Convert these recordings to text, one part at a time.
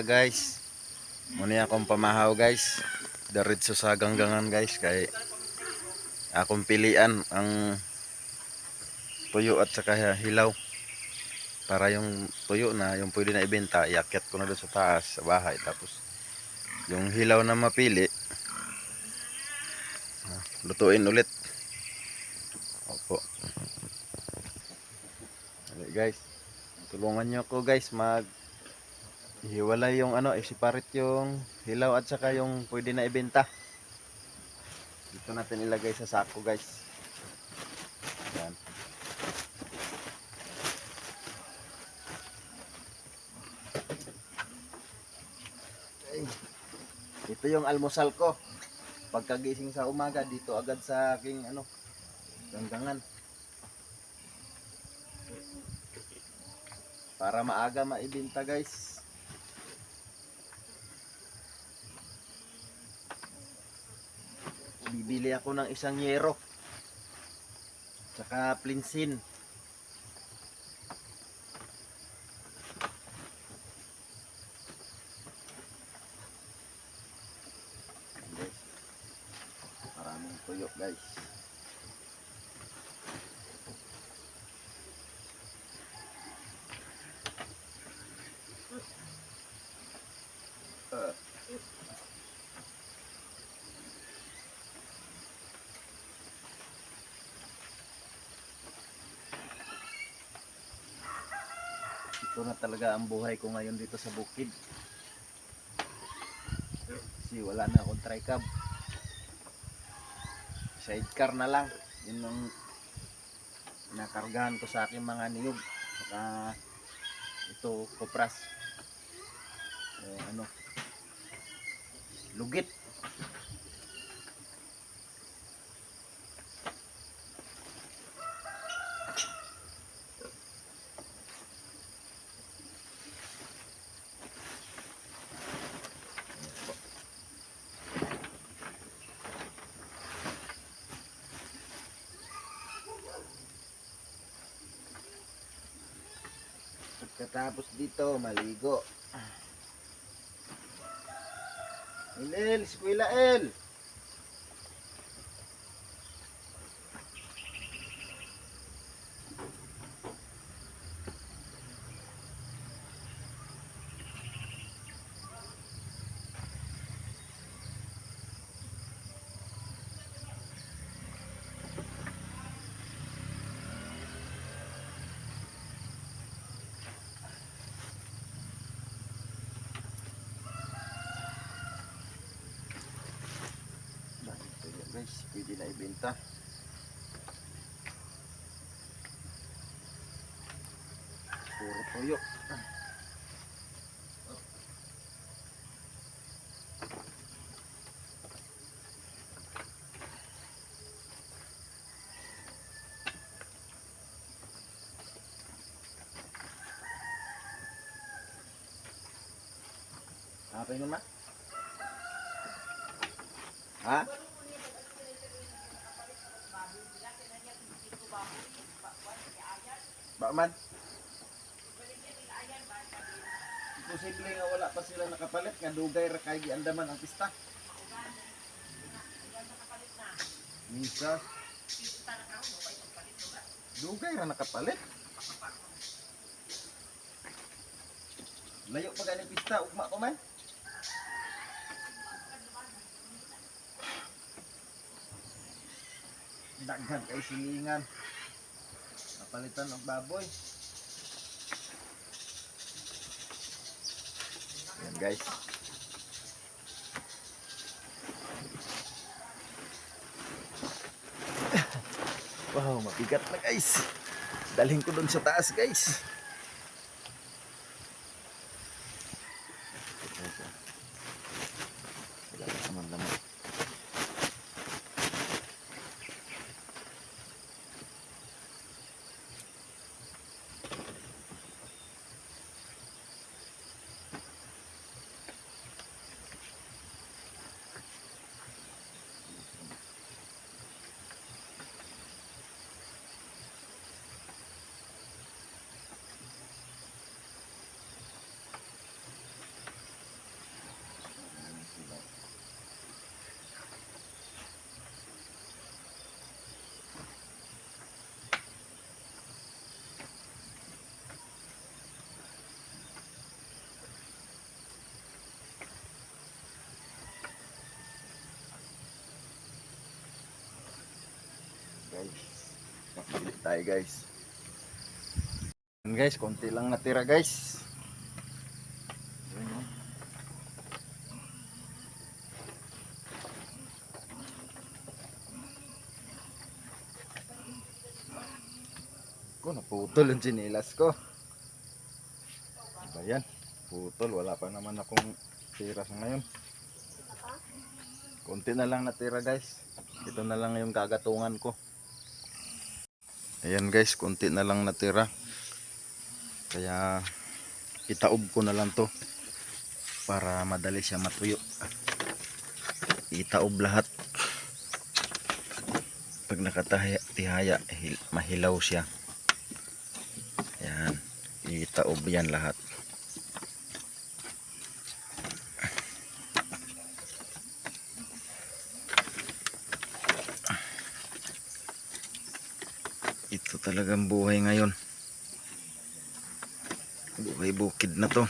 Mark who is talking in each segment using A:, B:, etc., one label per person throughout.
A: guys. Muna akong pamahaw guys. Diretso sa ganggangan guys. Kay akong pilian ang tuyo at saka hilaw. Para yung tuyo na, yung pwede na ibenta, iakyat ko na doon sa taas, sa bahay. Tapos yung hilaw na mapili, lutuin ulit. Opo. Okay, guys. Tulungan nyo ako guys hiwalay yung i-separate yung hilaw at saka yung pwede na ibenta. Dito natin ilagay sa sako guys. Yan. Okay. Ito yung almusal ko. Pagkagising sa umaga dito agad sa aking ganggangan. Para maaga maibenta guys. Bibili ako ng isang yero. Tsaka plinsin. Guys. Maraming tuyo guys. Ito na talaga ang buhay ko ngayon dito sa bukid. Kasi wala na akong tricab. Sidecar na lang. Yun ang nakargahan ko sa aking mga niyog. Saka ito, kopras. Lugit. Pagkatapos dito, maligo. El, eskwela El. Guys, pwede na ibenta. Puro tuyo. Apa yun ma? Ha? Bakman? Posible nga wala pa sila nakapalit nga dugay ra kay giandaman ang pista. Misa. Dugay ra nakapalit. Layo pa ganing pista ugma ko man. Daghan kay silingan. Napalitan og baboy. Yan guys. Wow, mabigat na guys. Dalhin ko doon sa taas guys. Wala naman. tayo guys. Yan guys, konti lang natira guys. Ayun, oh. Ko naputol ang tsinelas ko. Ba yan? Putol, wala pa naman akong tira sa ngayon. Konti na lang natira guys. Ito na lang yung kagatungan ko. Ayan guys, konti na lang natira. Kaya itaob ko na lang to para madali siya matuyo. Itaob lahat. Pag nakatihaya, mahilaw siya. Ayan, itaob yan lahat. Ito talagang buhay ngayon. Buhay bukid na to.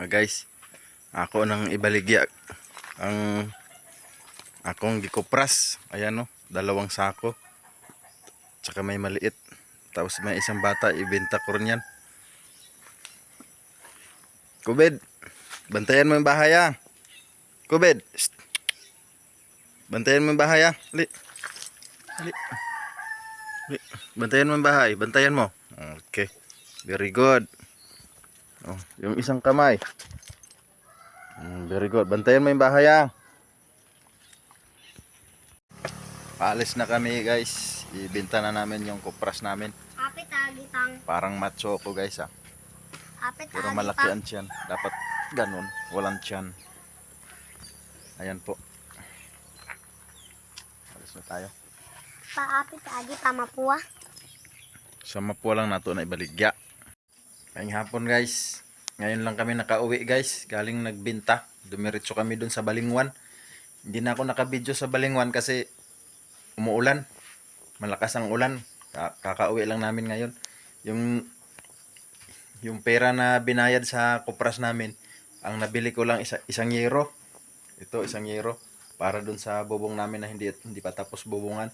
A: Guys, ako nang ibaligya ang akong gikopras. Ayan no, 2 sako. Tsaka may maliit. Tapos may isang bata, ibenta ko rin yan. Kubed, bantayan mo yung bahay ah. Kubed, shh. Bantayan mo yung bahay ah. Ali. Ali. Ali. Bantayan mo yung bahay, bantayan mo. Okay, very good. Oh, yung isang kamay. Very good. Bantayan mo yung bahay ah. Paalis na kami guys. Ibenta na namin yung kopras namin.
B: Apit agitang.
A: Parang macho ko guys ah.
B: Apit
A: Pero malaki ang tiyan. Dapat ganun. Walang tiyan. Ayan po. Alis na tayo.
B: Paapit agitang mapuwa.
A: Sa Mapua lang nato na ibaligya. Ngayong hapon guys. Ngayon lang kami nakauwi guys. Galing nagbenta. Dumiretso kami dun sa Balingwan. Hindi na ako nakabidyo sa Balingwan kasi umuulan. Malakas ang ulan. Kakauwi lang namin ngayon. Yung pera na binayad sa kopras namin, ang nabili ko lang isang yero. Ito, 1 yero. Para dun sa bubong namin na hindi pa tapos bubungan.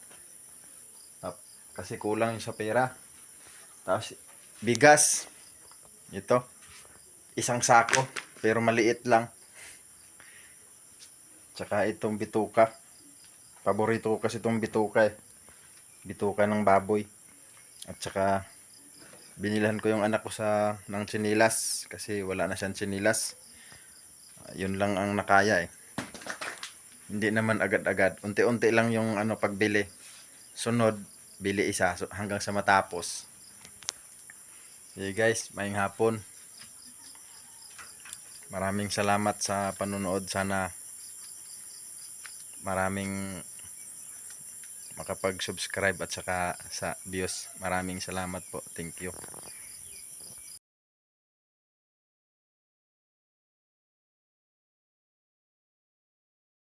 A: Kasi kulang yung sa pera. Tapos, bigas. Ito. 1 sako. Pero maliit lang. Tsaka itong bituka. Paborito ko kasi itong bituka eh. Bituka ng baboy. At saka binilhan ko yung anak ko ng tsinilas kasi wala na siyang tsinilas. Yun lang ang nakaya eh. Hindi naman agad-agad. Unti-unti lang yung pagbili. Sunod, bili isa hanggang sa matapos. Okay guys, maayong hapon. Maraming salamat sa panonood. Sana maraming makapag-subscribe at saka sa views. Maraming salamat po. Thank you.